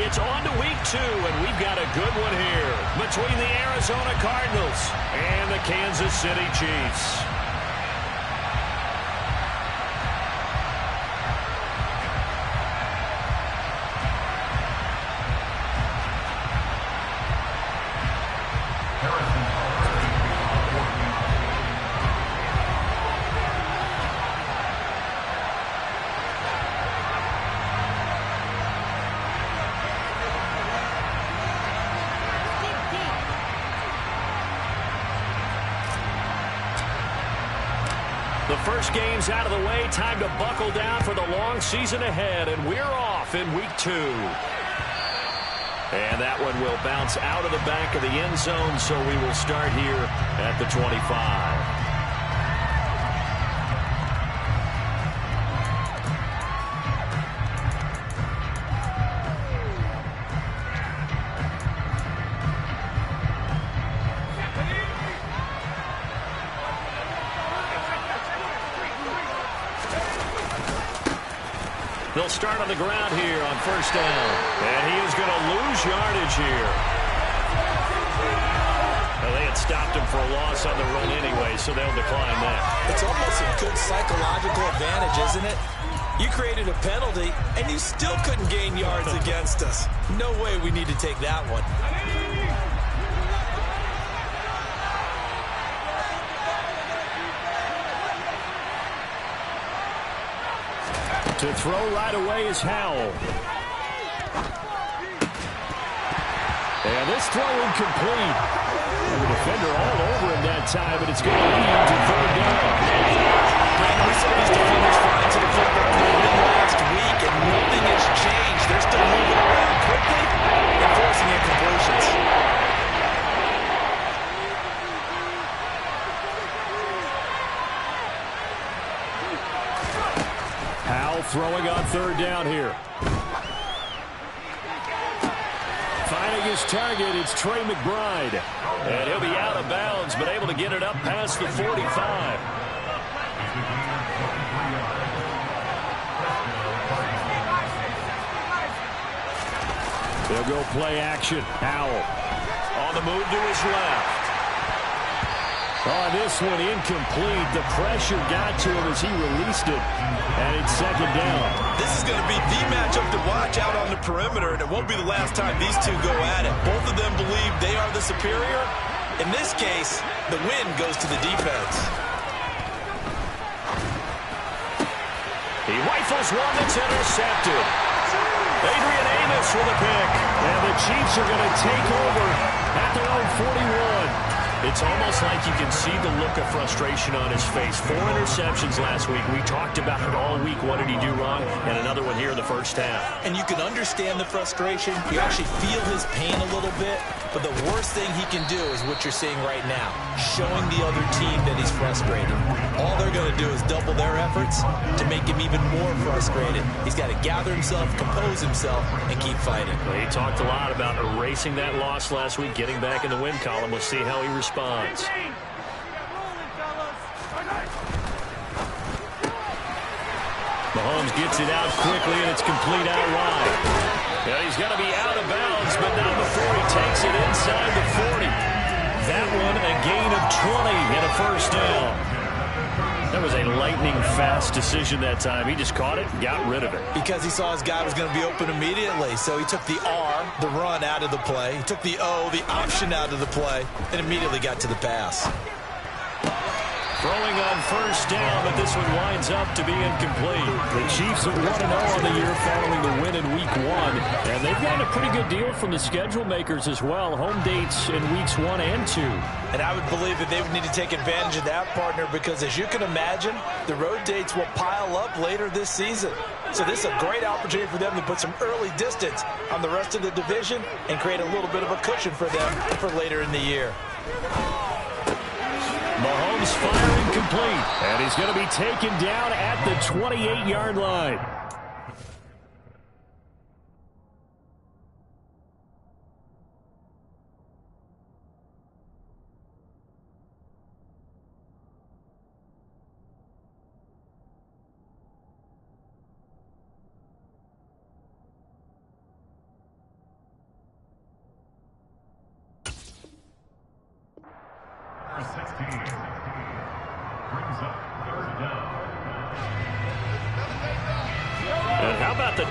It's on to week 2, and we've got a good one here between the Arizona Cardinals and the Kansas City Chiefs. The first game's out of the way. Time to buckle down for the long season ahead, and we're off in week 2. And that one will bounce out of the back of the end zone, so we will start here at the 25. They'll start on the ground here on first down. And he is going to lose yardage here. Well, they had stopped him for a loss on the run anyway, so they'll decline that. It's almost a good psychological advantage, isn't it? You created a penalty, and you still couldn't gain yards against us. No way we need to take that one. To throw right away is Howell. And this throw incomplete. The defender all over him that time, but it's going to lead to third down. Brandon, we saw these defenders flying to the football field last week, and nothing has changed. They're still moving around quickly and forcing incompletions. Throwing on third down here. Finding his target, it's Trey McBride. And he'll be out of bounds, but able to get it up past the 45. They'll go play action. Howell on the move to his left. Oh, this one incomplete. The pressure got to him as he released it. And it's second down. This is going to be the matchup to watch out on the perimeter, and it won't be the last time these two go at it. Both of them believe they are the superior. In this case, the win goes to the defense. He rifles one that's intercepted. Adrian Amos with a pick. And the Chiefs are going to take over at their own 41. It's almost like you can see the look of frustration on his face. 4 interceptions last week. We talked about it all week. What did he do wrong? And another one here in the first half. And you can understand the frustration. You actually feel his pain a little bit. But the worst thing he can do is what you're seeing right now, showing the other team that he's frustrated. All they're going to do is double their efforts to make him even more frustrated. He's got to gather himself, compose himself, and keep fighting. Well, he talked a lot about erasing that loss last week, getting back in the win column. We'll see how he responds. Mahomes gets it out quickly, and it's complete out wide. Yeah, he's going to be out of bounds, but not before he takes it inside the 40. That one a gain of 20 and a first down. That was a lightning-fast decision that time. He just caught it and got rid of it. Because he saw his guy was going to be open immediately. So he took the R, the run, out of the play. He took the O, the option, out of the play, and immediately got to the pass. Throwing on first down, but this one winds up to be incomplete. The Chiefs are 1-0 on the year following the win in Week 1. And they've gotten a pretty good deal from the schedule makers as well. Home dates in Weeks 1 and 2. And I would believe that they would need to take advantage of that, partner, because as you can imagine, the road dates will pile up later this season. So this is a great opportunity for them to put some early distance on the rest of the division and create a little bit of a cushion for them for later in the year. Mahomes firing complete, and he's going to be taken down at the 28-yard line.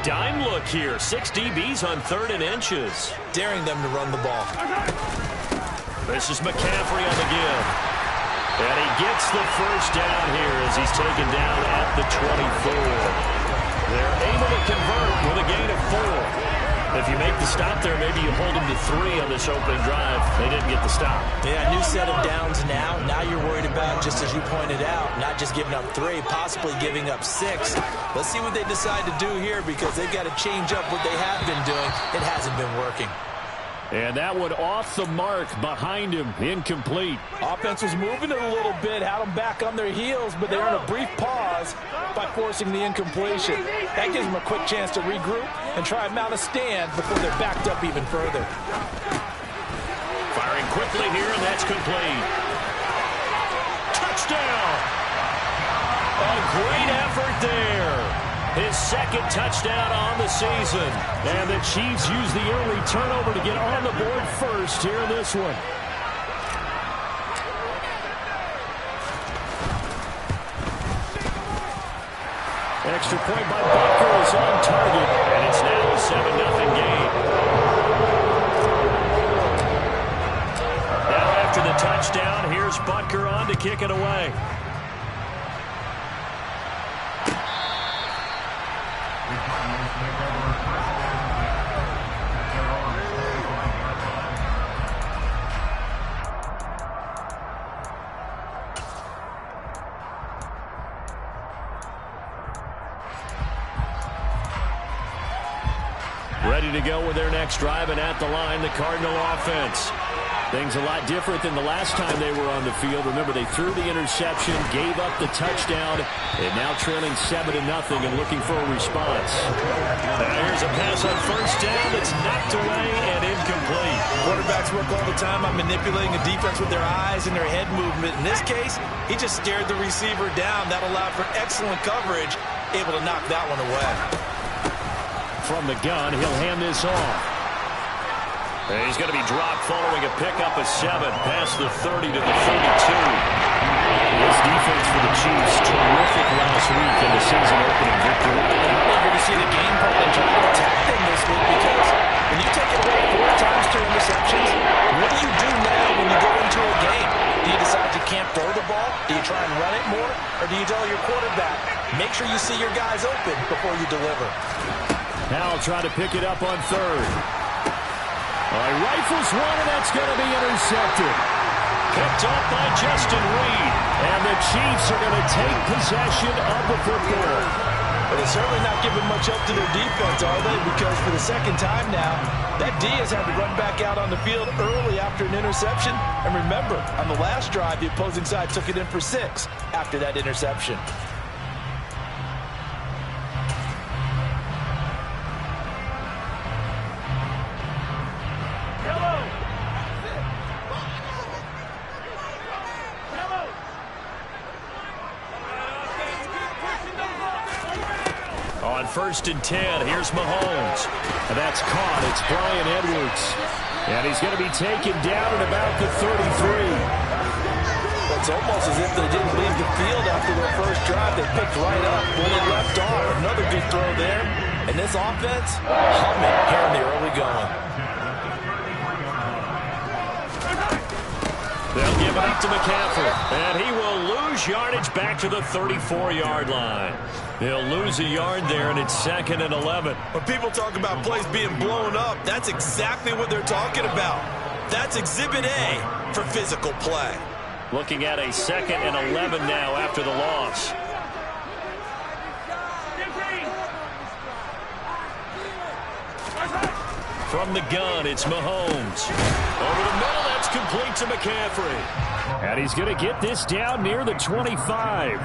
dime look here. 6 DBs on 3rd and inches. Daring them to run the ball. This is McCaffrey on the give. And he gets the first down here as he's taken down at the 24. They're able to convert with a gain of 4. If you make the stop there, maybe you hold them to 3 on this opening drive. They didn't get the stop. Yeah, new set of downs now. Now you're worried about, just as you pointed out, not just giving up 3, possibly giving up 6. Let's see what they decide to do here because they've got to change up what they have been doing. It hasn't been working. And that one off the mark behind him, incomplete. Offense was moving it a little bit, had them back on their heels, but they earned a brief pause by forcing the incompletion. That gives them a quick chance to regroup and try and mount a stand before they're backed up even further. Firing quickly here, and that's complete. Touchdown! A great effort there. His 2nd touchdown on the season. And the Chiefs use the early turnover to get on the board first here in this one. Extra point by Butker is on target. And it's now a 7-0 game. Now after the touchdown, here's Butker on to kick it away. Ready to go with their next drive, and at the line, the Cardinal offense. Things a lot different than the last time they were on the field. Remember, they threw the interception, gave up the touchdown, and now trailing 7-0 and looking for a response. Now here's a pass on 1st down that's knocked away and incomplete. Quarterbacks work all the time on manipulating a defense with their eyes and their head movement. In this case, he just stared the receiver down. That allowed for excellent coverage, able to knock that one away. From the gun, he'll hand this off. And he's going to be dropped following a pickup of 7 past the 30 to the 32. This defense for the Chiefs, terrific last week in the season opening victory. Eager to see the game plan and try to attack them this week because when you take it away 4 times to interceptions, what do you do now when you go into a game? Do you decide you can't throw the ball? Do you try and run it more? Or do you tell your quarterback, make sure you see your guys open before you deliver? Now I'll try to pick it up on 3rd. Rifles one, and that's going to be intercepted. Picked up by Justin Reed. And the Chiefs are going to take possession of the football. But they're certainly not giving much up to their defense, are they? Because for the 2nd time now, that D has had to run back out on the field early after an interception. And remember, on the last drive, the opposing side took it in for 6 after that interception. On 1st and 10, here's Mahomes. And that's caught. It's Bryan Edwards. And he's going to be taken down at about the 33. It's almost as if they didn't leave the field after their first drive. They picked right up when they left off. Another good throw there. And this offense, humming here in the early going. They'll give it up to McCaffrey. And he will lose yardage back to the 34-yard line. He'll lose a yard there, and it's 2nd and 11. When people talk about plays being blown up, that's exactly what they're talking about. That's Exhibit A for physical play. Looking at a 2nd and 11 now after the loss. From the gun, it's Mahomes. Over the middle, that's complete to McCaffrey. And he's going to get this down near the 25.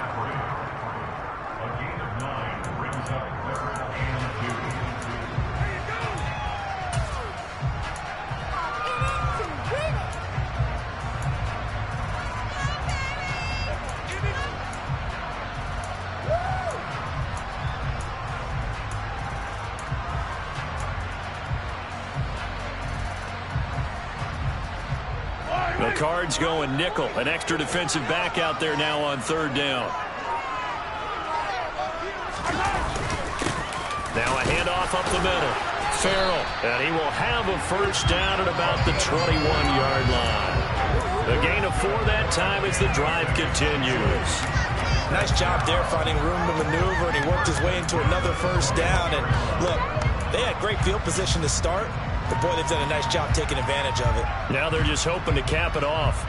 The Cards going nickel. An extra defensive back out there now on 3rd down. Now a handoff handoff up the middle. Farrell, and he will have a first down at about the 21-yard line. A gain of 4 that time as the drive continues. Nice job there finding room to maneuver, and he worked his way into another first down. And look, they had great field position to start, but boy, they've done a nice job taking advantage of it. Now they're just hoping to cap it off.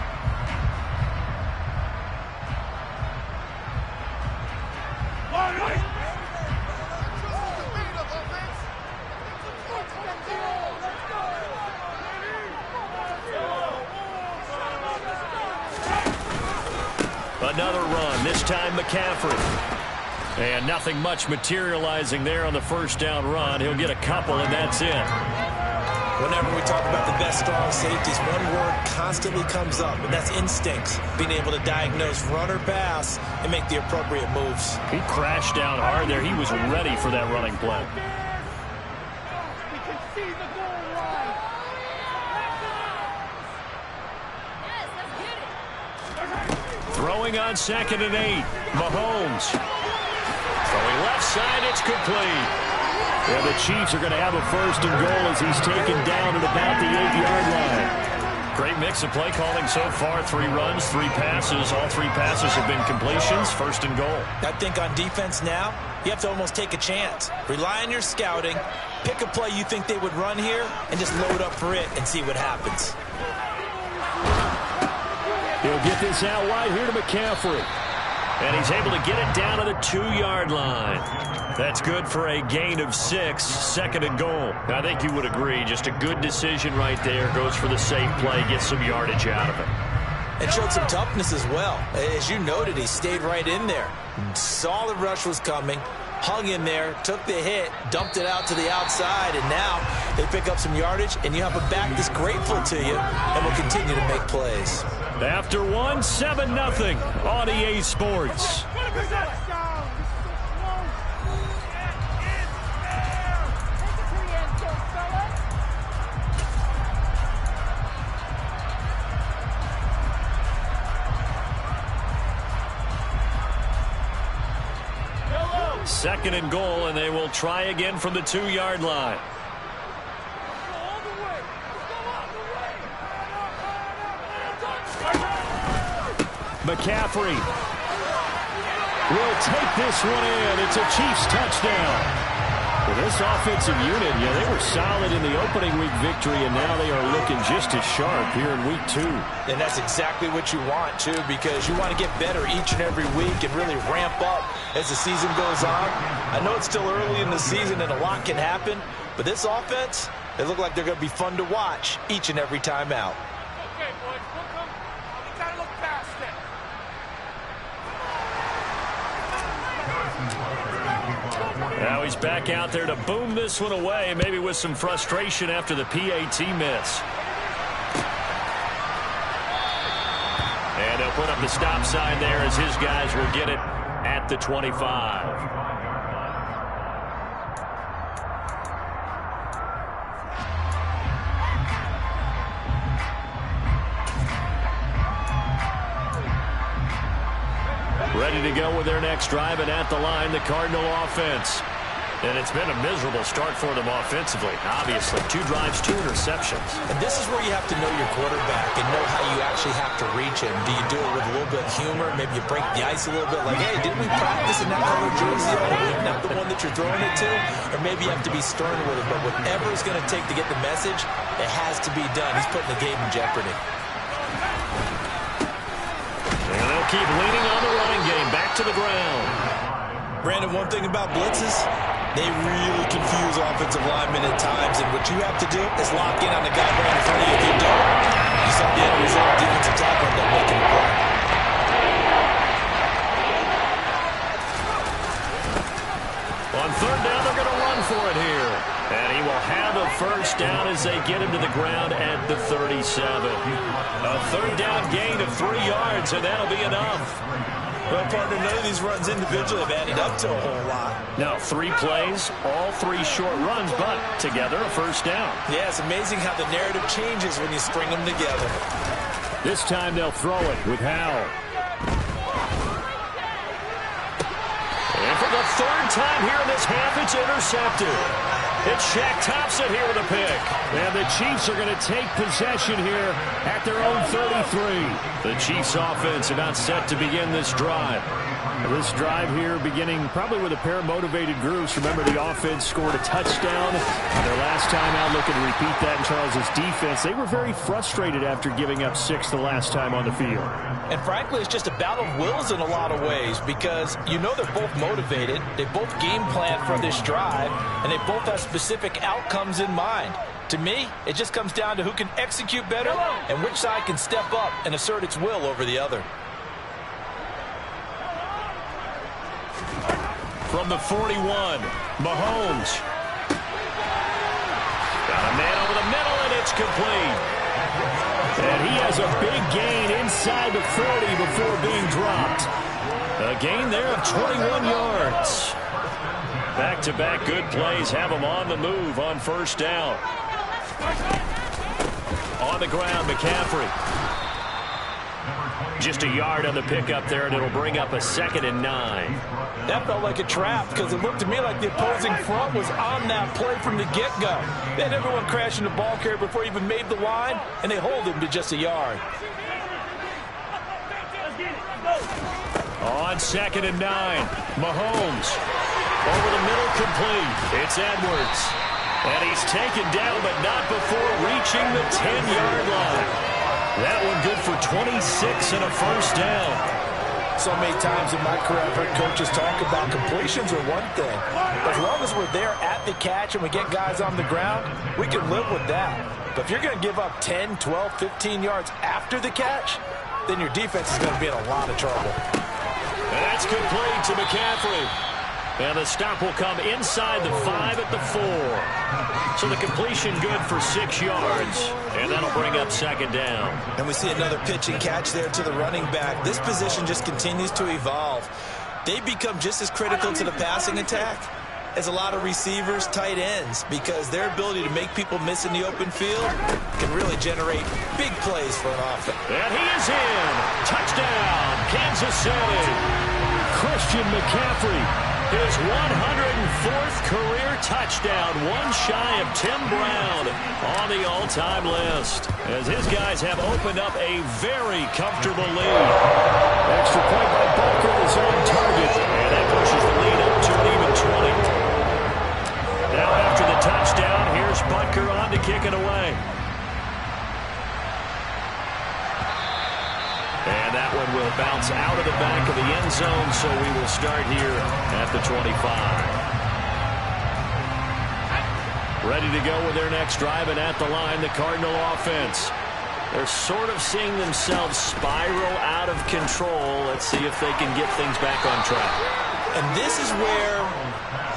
Another run, this time McCaffrey. And nothing much materializing there on the first down run. He'll get a couple, and that's it. Whenever we talk about the best strong safeties, one word constantly comes up, and that's instincts. Being able to diagnose run or pass and make the appropriate moves. He crashed down hard there. He was ready for that running play. Throwing on 2nd and 8. Mahomes. Throwing left side, it's complete. Yeah, the Chiefs are going to have a first and goal as he's taken down at about the 8-yard line. Great mix of play calling so far. 3 runs, 3 passes. All 3 passes have been completions. First and goal. I think on defense now, you have to almost take a chance. Rely on your scouting. Pick a play you think they would run here and just load up for it and see what happens. He'll get this out wide here to McCaffrey. And he's able to get it down to the 2-yard line. That's good for a gain of 6, 2nd and goal. I think you would agree. Just a good decision right there. Goes for the safe play, gets some yardage out of it. And showed some toughness as well. As you noted, he stayed right in there. Saw the rush was coming, hung in there, took the hit, dumped it out to the outside, and now they pick up some yardage, and you have a back that's grateful to you and will continue to make plays. After 1, 7-0 on EA Sports. Second and goal, and they will try again from the 2-yard line. McCaffrey will take this one in. It's a Chiefs touchdown. Well, this offensive unit, they were solid in the opening week victory, and now they are looking just as sharp here in week 2. And that's exactly what you want, too, because you want to get better each and every week and really ramp up as the season goes on. I know it's still early in the season and a lot can happen, but this offense, they look like they're going to be fun to watch each and every time out. Okay, boys, we'll come. You got to look past it. Now he's back out there to boom this one away, maybe with some frustration after the PAT miss. And they'll put up the stop sign there as his guys will get it at the 25. Ready to go with their next drive, and at the line, the Cardinal offense. And it's been a miserable start for them offensively. Obviously, 2 drives, 2 interceptions. And this is where you have to know your quarterback and know how you actually have to reach him. Do you do it with a little bit of humor? Maybe you break the ice a little bit, like, hey, didn't we practice in that color jersey all week, not the one that you're throwing it to? Or maybe you have to be stern with it, but whatever it's going to take to get the message, it has to be done. He's putting the game in jeopardy. And they'll keep leaning on the running game, back to the ground. Brandon, one thing about blitzes, they really confuse offensive linemen at times, and what you have to do is lock in on the guy right in front of you. If you don't, you saw the end result, defensive tackle end up making a play. On 3rd down, they're going to run for it here. And he will have a first down as they get him to the ground at the 37. A 3rd down gain of 3 yards, and that'll be enough. Well, partner, none of these runs individually have added up to a whole lot. Now, 3 plays, all 3 short runs, but together a first down. Yeah, it's amazing how the narrative changes when you string them together. This time they'll throw it with Howell. And for the 3rd time here in this half, it's intercepted. It's Shaq Thompson here with a pick. And the Chiefs are going to take possession here at their own 33. The Chiefs offense about set to begin this drive. This drive here beginning probably with a pair of motivated groups. Remember, the offense scored a touchdown on their last time out. Looking to repeat that in Charles's defense. They were very frustrated after giving up 6 the last time on the field. And frankly, it's just a battle of wills in a lot of ways because you know they're both motivated. They both game plan for this drive, and they both have specific outcomes in mind. To me, it just comes down to who can execute better and which side can step up and assert its will over the other. From the 41, Mahomes. Got a man over the middle, and it's complete. And he has a big gain inside the 40 before being dropped. A gain there of 21 yards. Back-to-back good plays have him on the move on first down. On the ground, McCaffrey. Just a yard on the pickup there, and it'll bring up a 2nd and 9. That felt like a trap because it looked to me like the opposing front was on that play from the get-go. They had everyone crashing the ball carrier before he even made the line, and they hold him to just a yard. On 2nd and 9, Mahomes. Over the middle, complete. It's Edwards. And he's taken down, but not before reaching the 10-yard line. That one good for 26 and a first down. So many times in my career, I've heard coaches talk about completions are one thing. As long as we're there at the catch and we get guys on the ground, we can live with that. But if you're going to give up 10, 12, 15 yards after the catch, then your defense is going to be in a lot of trouble. And that's complete to McCaffrey. And the stop will come inside the 5 at the 4. So the completion good for 6 yards. And that'll bring up 2nd down. And we see another pitch and catch there to the running back. This position just continues to evolve. They become just as critical to the passing attack as a lot of receivers, tight ends, because their ability to make people miss in the open field can really generate big plays for an offense. And he is in. Touchdown, Kansas City. Christian McCaffrey. His 104th career touchdown, one shy of Tim Brown on the all-time list, as his guys have opened up a very comfortable lead. Extra point by Butker is on target, and that pushes the lead up to an even 20. Now after the touchdown, here's Butker on to kick it away. And that one will bounce out of the back of the end zone, so we will start here at the 25. Ready to go with their next drive, and at the line, the Cardinal offense. They're sort of seeing themselves spiral out of control. Let's see if they can get things back on track. And this is where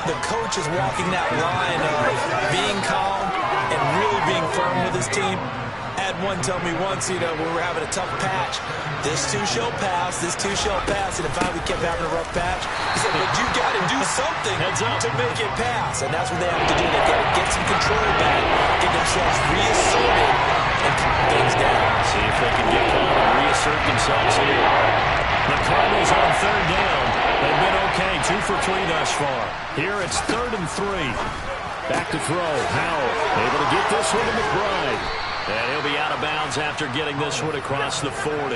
the coach is walking that line of being calm and really being firm with his team. Had one tell me once, when we were having a tough patch, this too shall pass, this too shall pass, and finally we kept having a rough patch. He said, but you got to do something to make it pass, and that's what they have to do. They got to get some control back, get themselves reasserted, and calm things down. See if they can get calm and reassert themselves here. The Cardinals on 3rd down. They've been okay, 2 for 3 thus far. Here it's 3rd and 3. Back to throw. Howell able to get this one to McBride. And he'll be out of bounds after getting this one across the 40.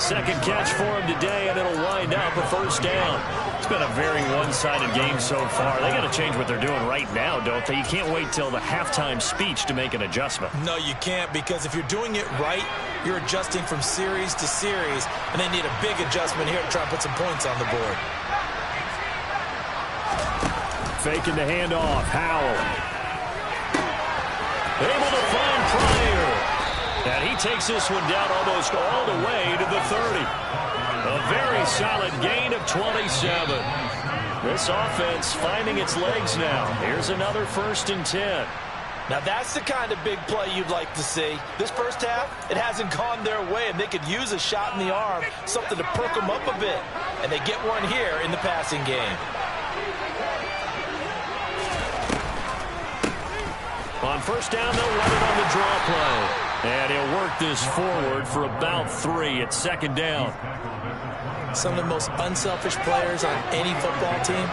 Second catch for him today, and it'll wind up a first down. It's been a very one-sided game so far. They got to change what they're doing right now, don't they? You can't wait till the halftime speech to make an adjustment. No, you can't, because if you're doing it right, you're adjusting from series to series, and they need a big adjustment here to try and put some points on the board. Faking the handoff. Howell. Able to find Pryor. And he takes this one down almost all the way to the 30. A very solid gain of 27. This offense finding its legs now. Here's another 1st and 10. Now that's the kind of big play you'd like to see. This first half, it hasn't gone their way, and they could use a shot in the arm, something to perk them up a bit. And they get one here in the passing game. On first down, they'll run it on the draw play. And he'll work this forward for about 3 at 2nd down. Some of the most unselfish players on any football team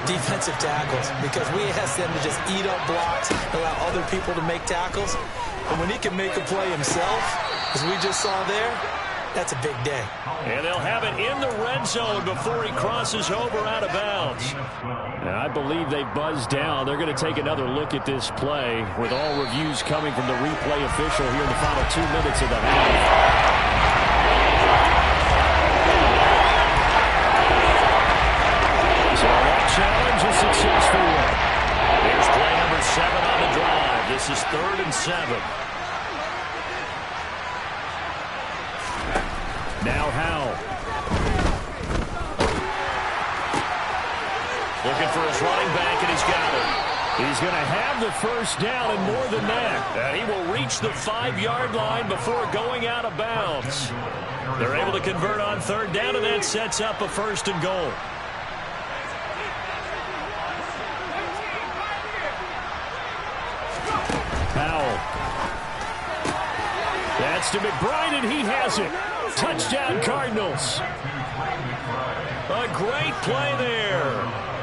defensive tackles, because we ask them to just eat up blocks, allow other people to make tackles. And when he can make a play himself, as we just saw there, that's a big day. And they'll have it in the red zone before he crosses over out of bounds. And I believe they buzzed down. They're going to take another look at this play with all reviews coming from the replay official here in the final 2 minutes of the half. So that challenge is successful. Here's play number 7 on the drive. This is 3rd and 7. Now Howell. Looking for his running back, and he's got it. He's going to have the first down and more than that. And he will reach the 5-yard line before going out of bounds. They're able to convert on 3rd down, and that sets up a 1st and goal. Howell. That's to McBride, and he has it. Touchdown, Cardinals. A great play there.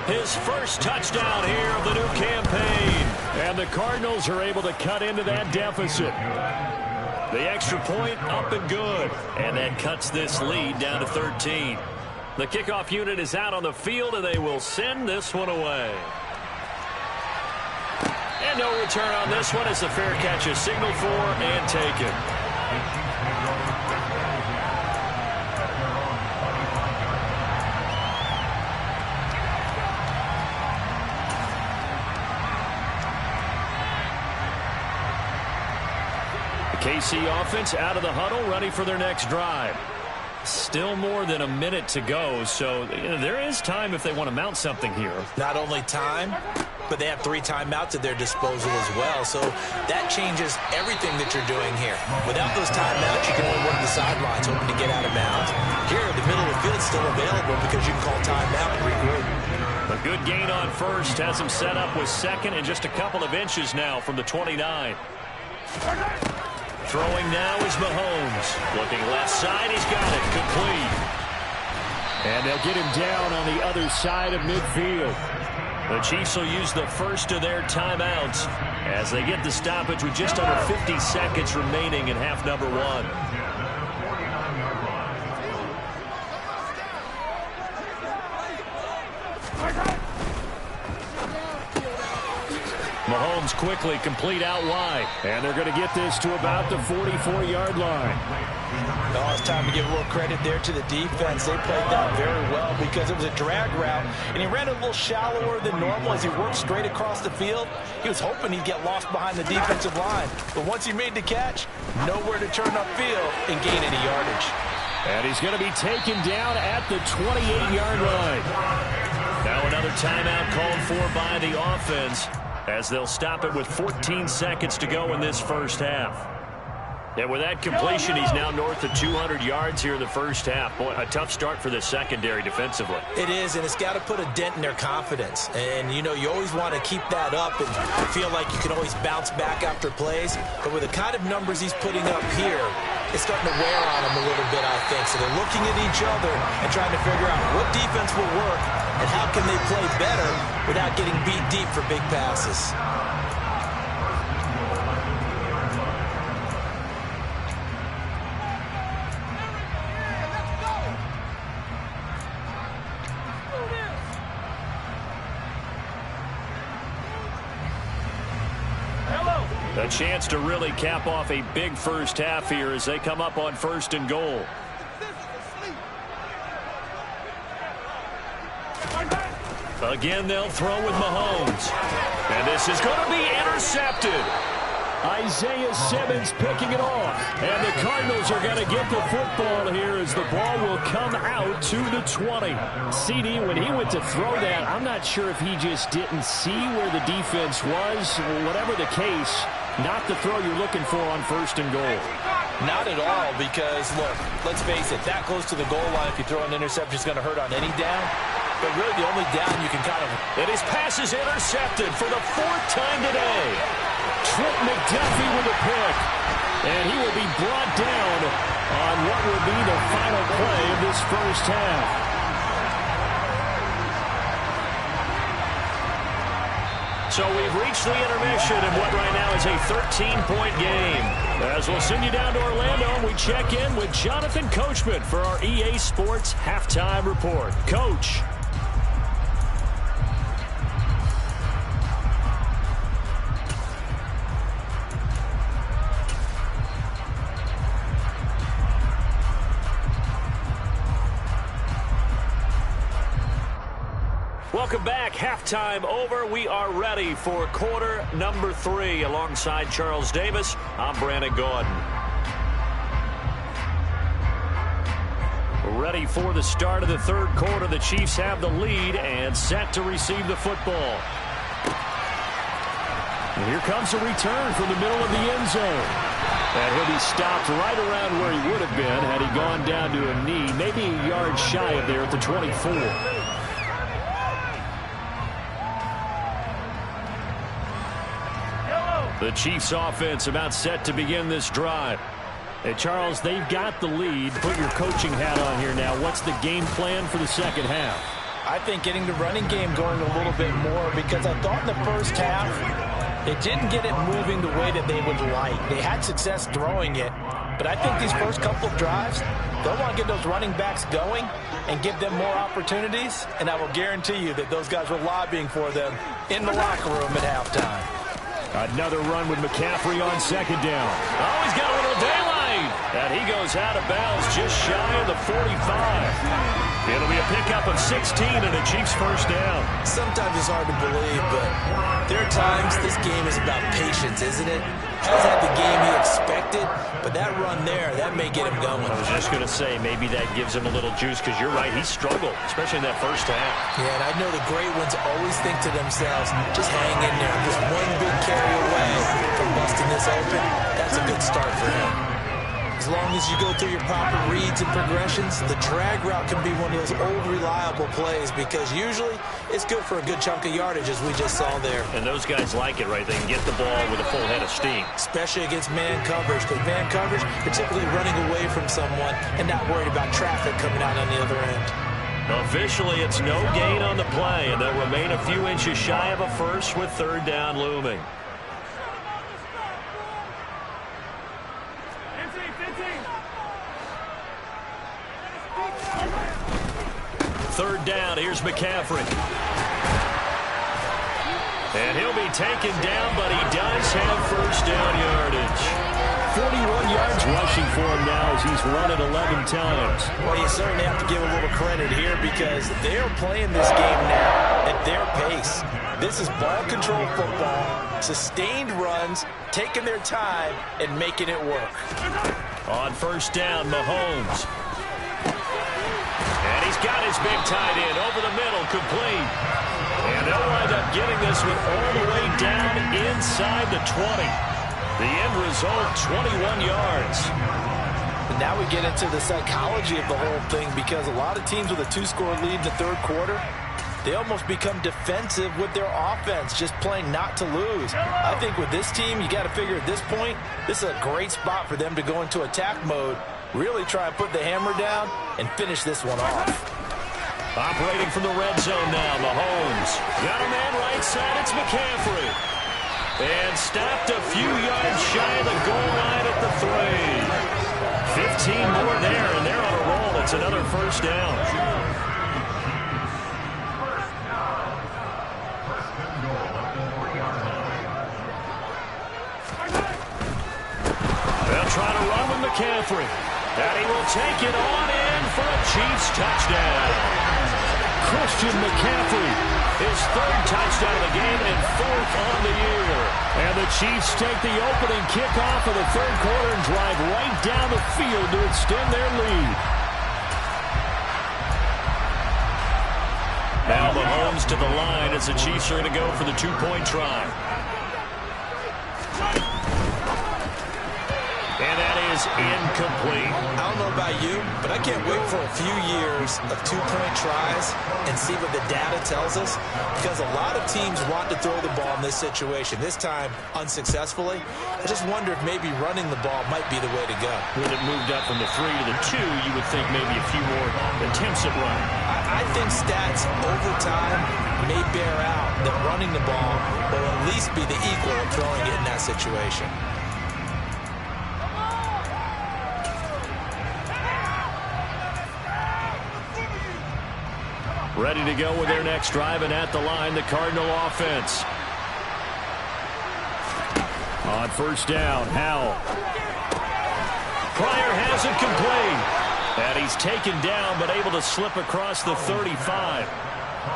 His first touchdown here of the new campaign. And the Cardinals are able to cut into that deficit. The extra point up and good. And that cuts this lead down to 13. The kickoff unit is out on the field, and they will send this one away. And no return on this one as the fair catch is signaled for and taken. KC offense out of the huddle, ready for their next drive. Still more than a minute to go, so there is time if they want to mount something here. Not only time, but they have 3 timeouts at their disposal as well, so that changes everything that you're doing here. Without those timeouts, you can only work the sidelines, hoping to get out of bounds. Here, the middle of the field is still available because you can call timeout and regroup. A good gain on first has him set up with 2nd and just a couple of inches now from the 29. Throwing now is Mahomes. Looking left side, he's got it. Complete. And they'll get him down on the other side of midfield. The Chiefs will use the first of their timeouts as they get the stoppage with just under 50 seconds remaining in half number 1. Mahomes quickly complete out wide. And they're going to get this to about the 44-yard line. Oh, it's time to give a little credit there to the defense. They played that very well because it was a drag route, and he ran a little shallower than normal as he worked straight across the field. He was hoping he'd get lost behind the defensive line. But once he made the catch, nowhere to turn upfield and gain any yardage. And he's going to be taken down at the 28-yard line. Now another timeout called for by the offense, as they'll stop it with 14 seconds to go in this first half. And with that completion, he's now north of 200 yards here in the first half. Boy, a tough start for the secondary defensively. It is, and it's got to put a dent in their confidence. And, you know, you always want to keep that up and feel like you can always bounce back after plays. But with the kind of numbers he's putting up here, it's starting to wear on them a little bit, I think. So they're looking at each other and trying to figure out what defense will work and how can they play better without getting beat deep for big passes. A chance to really cap off a big first half here as they come up on 1st and goal. Again, they'll throw with Mahomes. And this is going to be intercepted. Isaiah Simmons picking it off. And the Cardinals are going to get the football here as the ball will come out to the 20. CD, when he went to throw that, I'm not sure if he just didn't see where the defense was. Whatever the case, not the throw you're looking for on 1st and goal. Not at all, because, look, let's face it, that close to the goal line, if you throw an interception, is going to hurt on any down. But really, the only down you can kind of... And his pass is intercepted for the 4th time today. Trent McDuffie with a pick. And he will be brought down on what will be the final play of this first half. So we've reached the intermission in what right now is a 13-point game. As we'll send you down to Orlando, and we check in with Jonathan Coachman for our EA Sports Halftime Report. Coach. Welcome back. Halftime over. We are ready for quarter number 3. Alongside Charles Davis, I'm Brandon Gordon. Ready for the start of the third quarter. The Chiefs have the lead and set to receive the football. And here comes a return from the middle of the end zone. And he'll be stopped right around where he would have been had he gone down to a knee, maybe a yard shy of there at the 24. The Chiefs offense about set to begin this drive. Hey, Charles, they've got the lead. Put your coaching hat on here now. What's the game plan for the second half? I think getting the running game going a little bit more, because I thought in the first half they didn't get it moving the way that they would like. They had success throwing it, but I think these first couple of drives, they'll want to get those running backs going and give them more opportunities, and I will guarantee you that those guys were lobbying for them in the locker room at halftime. Another run with McCaffrey on second down. Oh, he's got a little daylight. And he goes out of bounds just shy of the 45. It'll be a pickup of 16 and a Chiefs first down. Sometimes it's hard to believe, but there are times this game is about patience, isn't it? He's had the game he expected, but that run there, that may get him going. I was just going to say, maybe that gives him a little juice, because you're right, he struggled, especially in that first half. Yeah, and I know the great ones always think to themselves, just hang in there. Just one big carry away from busting this open. That's a good start for him. As long as you go through your proper reads and progressions, the drag route can be one of those old reliable plays, because usually it's good for a good chunk of yardage, as we just saw there. And those guys like it, right? They can get the ball with a full head of steam. Especially against man coverage, because man coverage, you're typically running away from someone and not worried about traffic coming out on the other end. Officially, it's no gain on the play, and they'll remain a few inches shy of a first with third down looming. Third down, here's McCaffrey. And he'll be taken down, but he does have first down yardage. 41 yards rushing for him now as he's run it 11 times. Well, you certainly have to give a little credit here, because they're playing this game now at their pace. This is ball control football, sustained runs, taking their time and making it work. On first down, Mahomes. And he's got his big tight end over the middle, complete. And they'll wind up getting this one all the way down inside the 20. The end result, 21 yards. And now we get into the psychology of the whole thing, because a lot of teams with a 2-score lead in the third quarter, they almost become defensive with their offense, just playing not to lose. I think with this team, you got to figure at this point, this is a great spot for them to go into attack mode, really try and put the hammer down and finish this one off. Operating from the red zone now, Mahomes. Got a man right side, it's McCaffrey. And stopped a few yards shy of the goal line at the 3. 15 more there, and they're on a roll. It's another first down. They'll try to run with McCaffrey. And he will take it on in for a Chiefs touchdown. Christian McCaffrey, his third touchdown of the game and fourth on the year. And the Chiefs take the opening kickoff of the third quarter and drive right down the field to extend their lead. Now Mahomes to the line as the Chiefs are going to go for the two-point try. And that is is incomplete. I don't know about you, but I can't wait for a few years of two-point tries and see what the data tells us, because a lot of teams want to throw the ball in this situation, this time unsuccessfully. I just wonder if maybe running the ball might be the way to go. When it moved up from the 3 to the 2, you would think maybe a few more attempts at running. I think stats over time may bear out that running the ball will at least be the equal of throwing it in that situation. Ready to go with their next drive, and at the line, the Cardinal offense. On first down, Howell. Pryor has it complete. And he's taken down, but able to slip across the 35.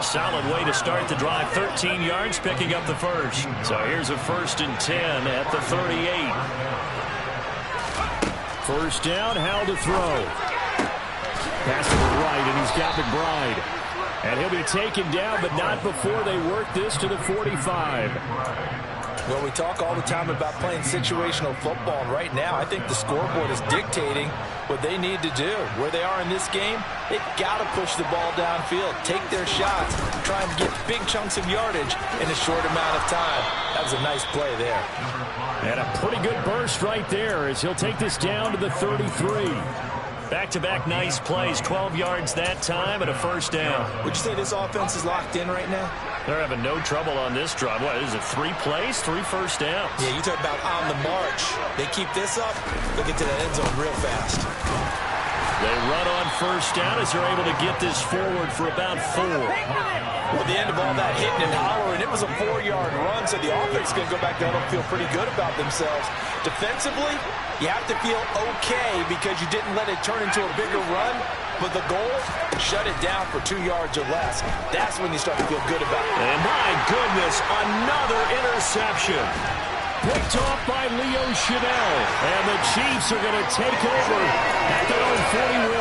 Solid way to start the drive. 13 yards, picking up the first. So here's a 1st and 10 at the 38. First down, Howell to throw. Pass to the right, and he's got McBride. And he'll be taken down, but not before they work this to the 45. Well, we talk all the time about playing situational football, and right now I think the scoreboard is dictating what they need to do. Where they are in this game, they've got to push the ball downfield, take their shots, try and get big chunks of yardage in a short amount of time. That was a nice play there. And a pretty good burst right there as he'll take this down to the 33. Back-to-back nice plays, 12 yards that time and a first down. Would you say this offense is locked in right now? They're having no trouble on this drive. What, is it 3 plays, 3 first downs? Yeah, you talk about on the march. They keep this up, they'll get to that end zone real fast. They run on first down as they're able to get this forward for about 4. Well, the end of all that hitting and hollering, it was a 4-yard run, so the offense is going to go back down and feel pretty good about themselves. Defensively, you have to feel okay because you didn't let it turn into a bigger run, but the goal, shut it down for 2 yards or less. That's when you start to feel good about it. And my goodness, another interception. Picked off by Leo Chanel, and the Chiefs are going to take over at their own 41.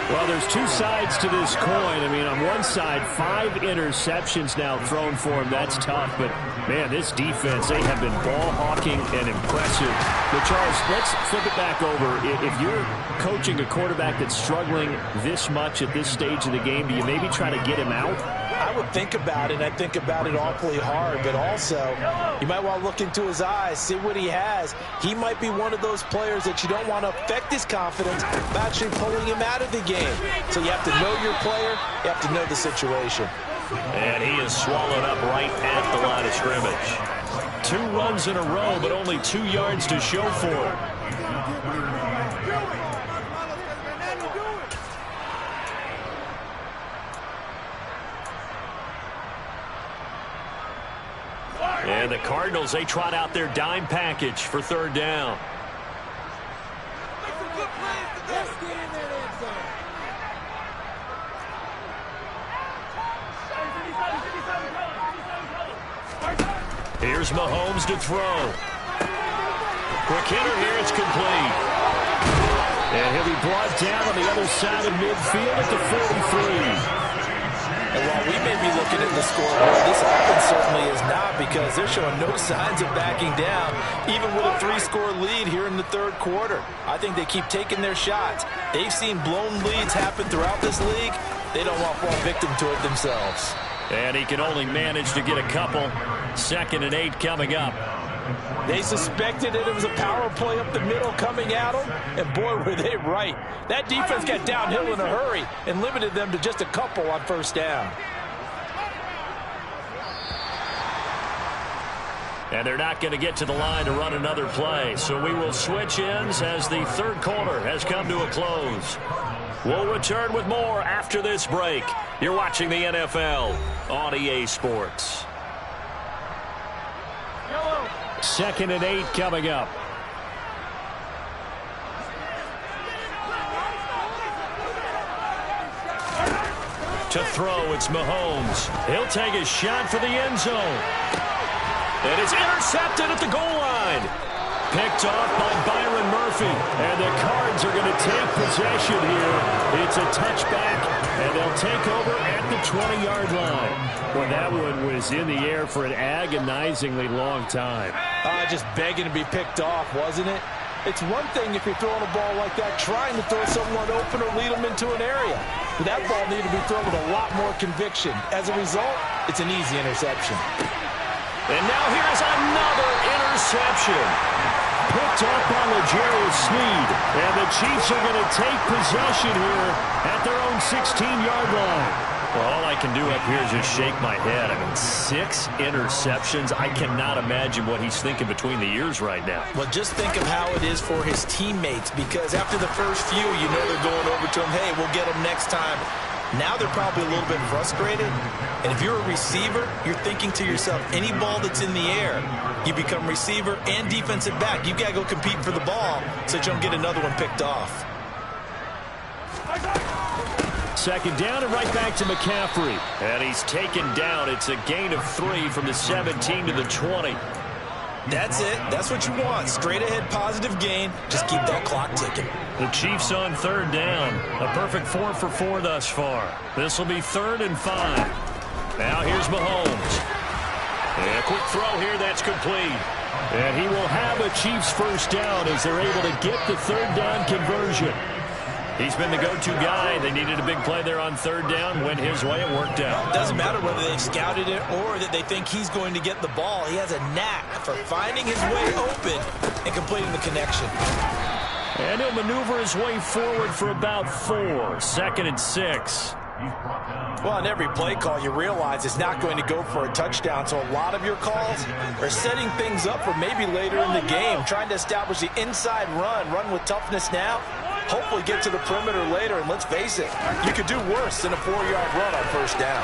Well, there's 2 sides to this coin. I mean, on one side, 5 interceptions now thrown for him. That's tough, but, man, this defense, they have been ball hawking and impressive. But, Charles, let's flip it back over. If you're coaching a quarterback that's struggling this much at this stage of the game, do you maybe try to get him out? I would think about it, and I think about it awfully hard, but also you might want to look into his eyes, see what he has. He might be one of those players that you don't want to affect his confidence by actually pulling him out of the game. So you have to know your player, you have to know the situation. And he is swallowed up right at the line of scrimmage. 2 runs in a row, but only 2 yards to show for it. And the Cardinals, they trot out their dime package for 3rd down. Here's Mahomes to throw. Quick hitter here, it's complete. And he'll be brought down on the other side of midfield at the 43. And while we may be looking at the scoreboard, this offense certainly is not, because they're showing no signs of backing down, even with a 3-score lead here in the 3rd quarter. I think they keep taking their shots. They've seen blown leads happen throughout this league. They don't want to fall victim to it themselves. And he can only manage to get a couple. 2nd and 8 coming up. They suspected it was a power play up the middle coming at them, and boy, were they right. That defense got downhill in a hurry and limited them to just a couple on first down. And they're not going to get to the line to run another play, so we will switch ends as the 3rd quarter has come to a close. We'll return with more after this break. You're watching the NFL on EA Sports. 2nd and 8 coming up. To throw, it's Mahomes. He'll take a shot for the end zone. And it's intercepted at the goal line. Picked off by Byron Murphy. And the Cards are going to take possession here. It's a touchback, and they'll take over at the 20-yard line. Well, that one was in the air for an agonizingly long time. Just begging to be picked off, wasn't it? It's one thing if you're throwing a ball like that, trying to throw someone open or lead them into an area. But that ball needed to be thrown with a lot more conviction. As a result, it's an easy interception. And now here's another interception. Picked up by L'Jarius Sneed. And the Chiefs are going to take possession here at their own 16-yard line. Well, all I can do up here is just shake my head. I mean, 6 interceptions. I cannot imagine what he's thinking between the ears right now. Well, just think of how it is for his teammates, because after the first few, you know they're going over to him, hey, we'll get him next time. Now they're probably a little bit frustrated. And if you're a receiver, you're thinking to yourself, any ball that's in the air, you become receiver and defensive back. You've got to go compete for the ball so that you don't get another one picked off. Second down and right back to McCaffrey. And he's taken down. It's a gain of 3 from the 17 to the 20. That's it. That's what you want. Straight ahead positive gain. Just keep that clock ticking. The Chiefs on third down. A perfect 4 for 4 thus far. This will be 3rd and 5. Now here's Mahomes. And a quick throw here that's complete. And he will have a Chiefs first down as they're able to get the third down conversion. He's been the go-to guy. They needed a big play there on third down. Went his way. It worked out. Doesn't matter whether they've scouted it or that they think he's going to get the ball. He has a knack for finding his way open and completing the connection. And he'll maneuver his way forward for about 4. 2nd and 6. Well, on every play call, you realize it's not going to go for a touchdown. So a lot of your calls are setting things up for maybe later in the game, trying to establish the inside run with toughness now. Hopefully get to the perimeter later, and let's face it, you could do worse than a 4-yard run on first down.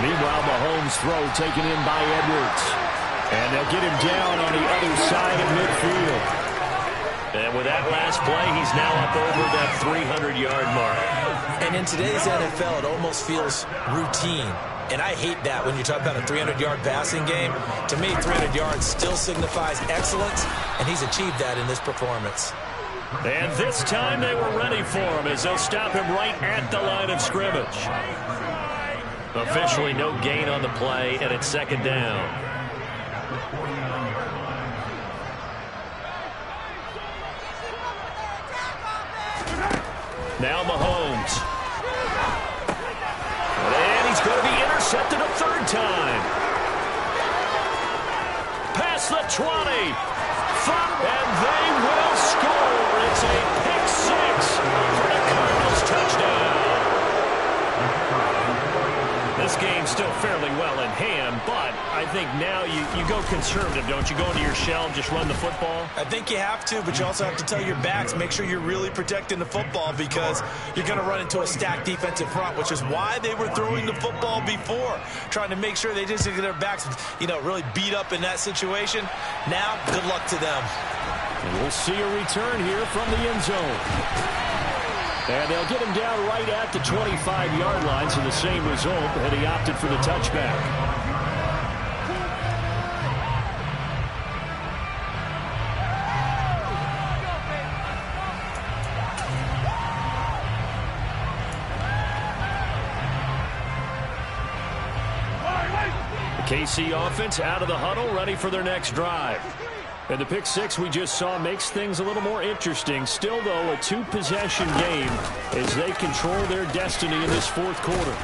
Meanwhile, Mahomes' throw taken in by Edwards. And they'll get him down on the other side of midfield. And with that last play, he's now up over that 300-yard mark. And in today's NFL, it almost feels routine. And I hate that when you talk about a 300-yard passing game. To me, 300 yards still signifies excellence, and he's achieved that in this performance. And this time they were ready for him as they'll stop him right at the line of scrimmage. Officially no gain on the play, and it's 2nd down. Now Mahomes. And he's going to be intercepted a 3rd time. Past the 20. And they will score. It's a pick 6 for the Cardinals touchdown. This game's still fairly well in hand, but I think now you go conservative, don't you? Go into your shell, just run the football? I think you have to, but you also have to tell your backs, make sure you're really protecting the football, because you're going to run into a stacked defensive front, which is why they were throwing the football before, trying to make sure they just get their backs, really beat up in that situation. Now, good luck to them. And we'll see a return here from the end zone. And they'll get him down right at the 25-yard line, so the same result, and he opted for the touchback. The KC offense out of the huddle, ready for their next drive. And the pick 6 we just saw makes things a little more interesting. Still, though, a 2-possession game as they control their destiny in this 4th quarter.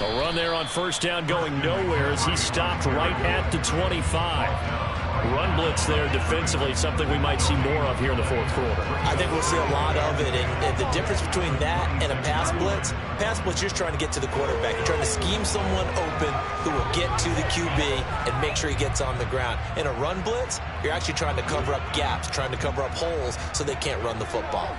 A run there on first down going nowhere as he stopped right at the 25. Run blitz there defensively, something we might see more of here in the 4th quarter. I think we'll see a lot of it, and the difference between that and a pass blitz, you're just trying to get to the quarterback. You're trying to scheme someone open who will get to the QB and make sure he gets on the ground. In a run blitz, you're actually trying to cover up gaps, trying to cover up holes so they can't run the football.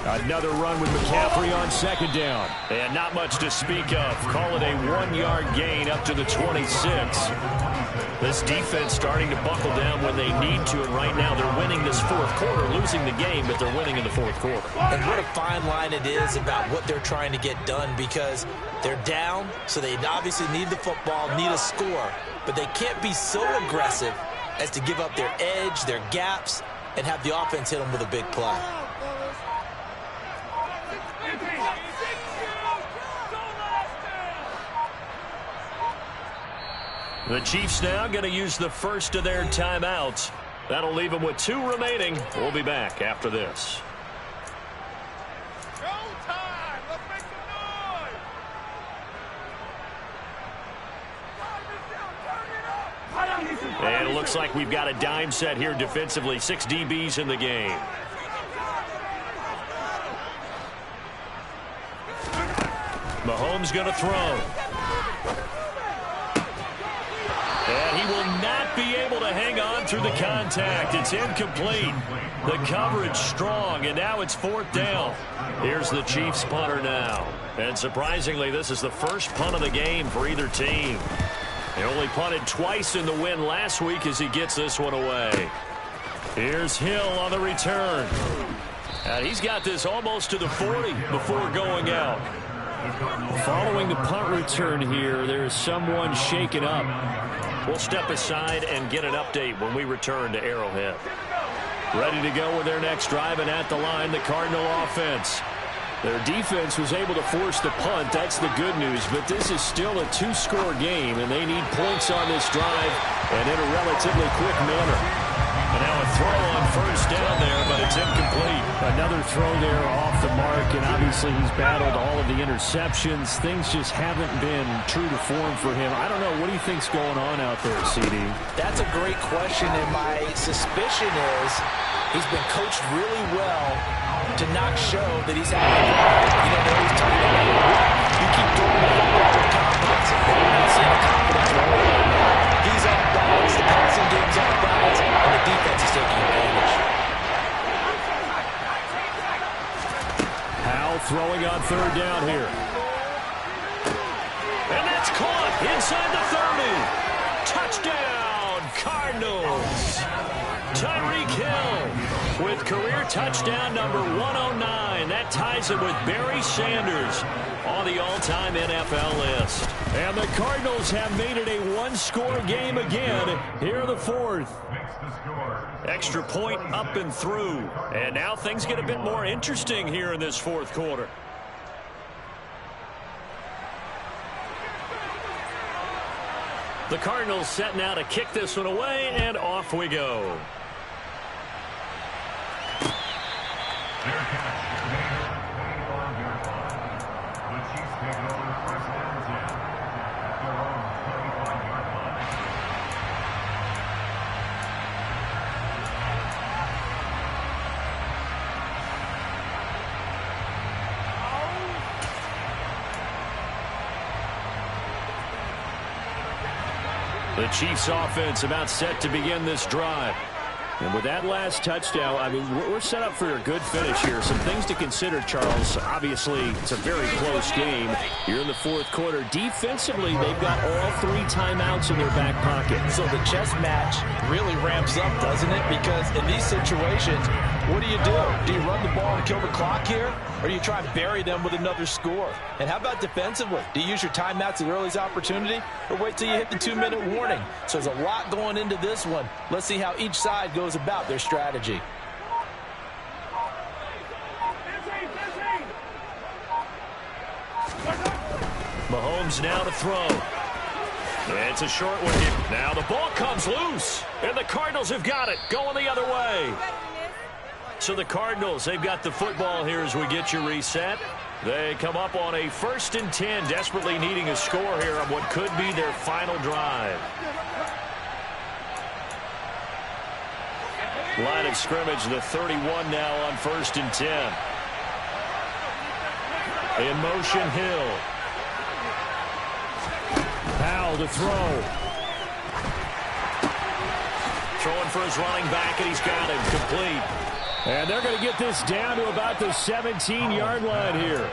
Another run with McCaffrey on 2nd down. And not much to speak of. Call it a 1-yard gain up to the 26. This defense starting to buckle down when they need to, and right now they're winning this 4th quarter, losing the game, but they're winning in the 4th quarter. And what a fine line it is about what they're trying to get done, because they're down, so they obviously need the football, need a score, but they can't be so aggressive as to give up their edge, their gaps, and have the offense hit them with a big play. The Chiefs now going to use the first of their timeouts. That'll leave them with 2 remaining. We'll be back after this. Showtime! Let's make some noise! And it looks like we've got a dime set here defensively. 6 DBs in the game. Mahomes going to throw. And he will not be able to hang on through the contact. It's incomplete. The coverage strong, and now it's 4th down. Here's the Chiefs punter now. And surprisingly, this is the first punt of the game for either team. He only punted twice in the win last week as he gets this one away. Here's Hill on the return. And he's got this almost to the 40 before going out. Following the punt return here, there is someone shaken up. We'll step aside and get an update when we return to Arrowhead. Ready to go with their next drive, and at the line, the Cardinal offense. Their defense was able to force the punt. That's the good news, but this is still a 2-score game, and they need points on this drive and in a relatively quick manner. And now a throw on first down there, but it's incomplete. Another throw there off the mark, and obviously he's battled all of the interceptions. Things just haven't been true to form for him. I don't know. What do you think's going on out there, CD? That's a great question, and my suspicion is he's been coached really well to not show that he's having a problem. You know, they always tell you that you keep throwing the football with confidence. We're not seeing a confidence roll right now. He's on balance, the passing game's on balance, and the defense is taking advantage. Howell throwing on 3rd down here. And that's caught inside the 30. Touchdown, Cardinals. Tyreek Hill with career touchdown number 109. That ties him with Barry Sanders on the all-time NFL list. And the Cardinals have made it a 1-score game again here in the 4th. Extra point up and through. And now things get a bit more interesting here in this 4th quarter. The Cardinals setting out to kick this one away, and off we go. The Chiefs offense about set to begin this drive. And with that last touchdown, I mean, we're set up for a good finish here. Some things to consider, Charles. Obviously, it's a very close game. You're in the 4th quarter. Defensively, they've got all 3 timeouts in their back pocket. So the chess match really ramps up, doesn't it? Because in these situations, what do you do? Do you run the ball and kill the clock here? Or do you try and bury them with another score? And how about defensively? Do you use your timeouts at earliest opportunity? Or wait till you hit the 2-minute warning? So there's a lot going into this one. Let's see how each side goes about their strategy. Mahomes now to throw. It's a short one here. Now the ball comes loose, and the Cardinals have got it, going the other way. So the Cardinals, they've got the football here as we get you reset. They come up on a 1st and 10, desperately needing a score here on what could be their final drive. Line of scrimmage, the 31 now on 1st and 10. In motion, Hill. Howell to throw. Throwing for his running back, and he's got him complete. And they're going to get this down to about the 17-yard line here.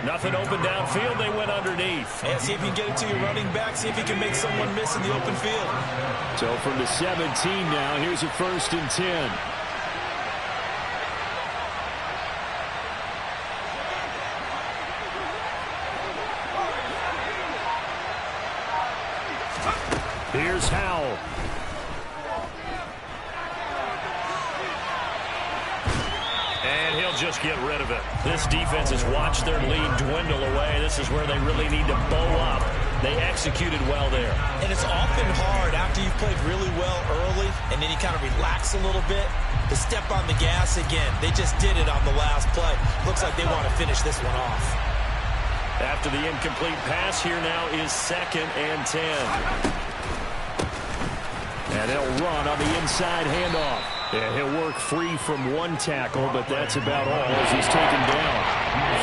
Nothing open downfield. They went underneath. And see if you can get it to your running back. See if you can make someone miss in the open field. So from the 17 now, here's a 1st and 10. Here's Howell. And he'll just get rid of it. This defense has watched their lead dwindle away. This is where they really need to bow up They executed well there. And it's often hard after you've played really well early and then you kind of relax a little bit to step on the gas again. They just did it on the last play. Looks like they want to finish this one off. After the incomplete pass, here now is 2nd and 10. And they'll run on the inside handoff. Yeah, he'll work free from one tackle, but that's about all as he's taken down.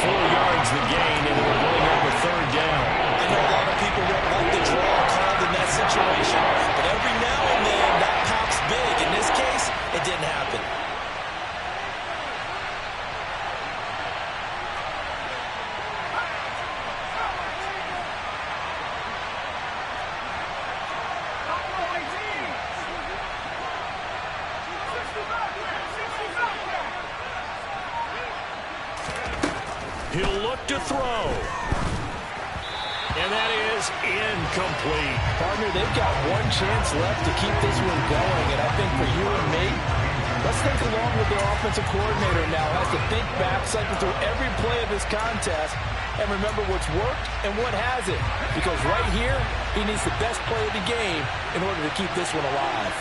4 yards the gain, and they're going over 3rd down. I know a lot of people won't like the draw called in that situation, but every now and then that pops big. In this case, it didn't happen. He'll look to throw. And that is incomplete. Partner, they've got one chance left to keep this one going. And I think for you and me, let's think along with the offensive coordinator now. Has to think back, cycle through every play of this contest, and remember what's worked and what hasn't. Because right here, he needs the best play of the game in order to keep this one alive.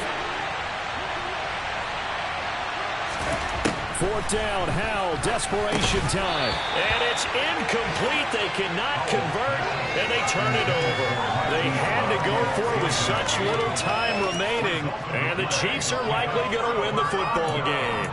4th down, Howell, desperation time. And it's incomplete. They cannot convert, and they turn it over. They had to go for it with such little time remaining, and the Chiefs are likely going to win the football game.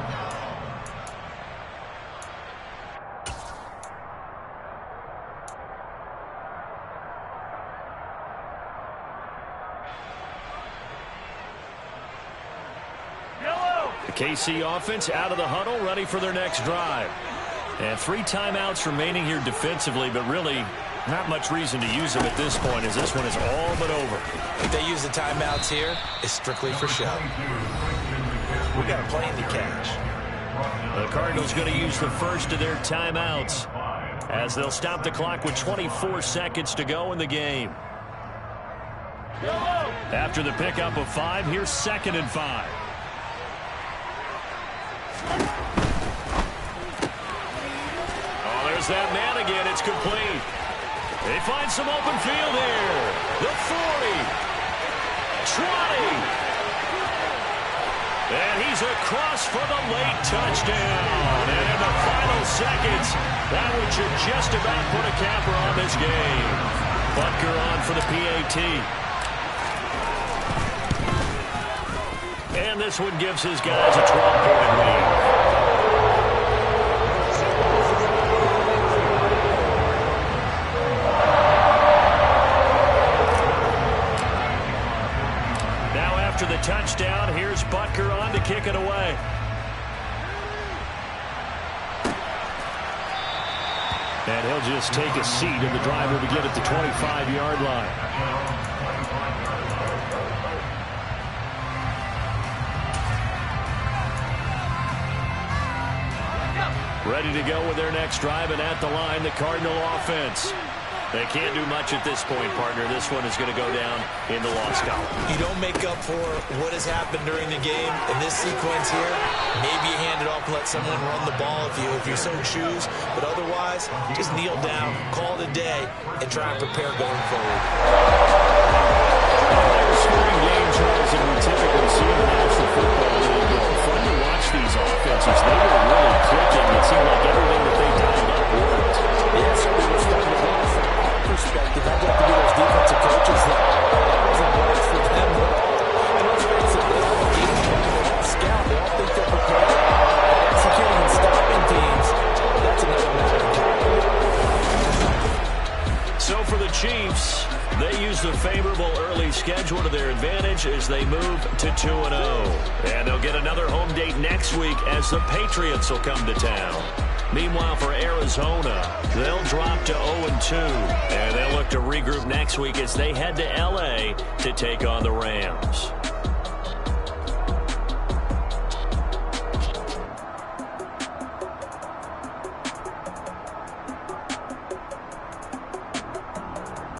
KC offense out of the huddle, ready for their next drive. And 3 timeouts remaining here defensively, but really not much reason to use them at this point, as this one is all but over. If they use the timeouts here, it's strictly for show. We got a plane to catch. The Cardinals going to use the first of their timeouts as they'll stop the clock with 24 seconds to go in the game. After the pickup of 5, here's 2nd and 5. Oh, there's that man again. It's complete. They find some open field here. The 40. 20. And he's across for the late touchdown. And in the final seconds, that one should just about put a capper on this game. Butker on for the PAT. And this one gives his guys a 12-point lead. After the touchdown, here's Butker on to kick it away. And he'll just take a seat, and the drive will begin at the 25-yard line. Ready to go with their next drive, and at the line, the Cardinal offense. They can't do much at this point, partner. This one is going to go down in the loss column. You don't make up for what has happened during the game. In this sequence here, maybe you hand it off and let someone run the ball if you so choose. But otherwise, just kneel down, call it a day, and try and prepare going forward. Scoring game, Charles, and we typically see in the National Football League. It's fun to watch these offenses. They were really clicking. It seemed like everything that they dialed up worked. Yeah, certainly was starting to work from our perspective. I'd like to be those defensive coaches that wasn't work for them at all. And let's face it, they all game plan, they all scout, they all think they're prepared. Executing and stopping teams, that's another matter. So for the Chiefs, they use the favorable early schedule to their advantage as they move to 2-0. And they'll get another home date next week as the Patriots will come to town. Meanwhile, for Arizona, they'll drop to 0-2. And they'll look to regroup next week as they head to L.A. to take on the Rams.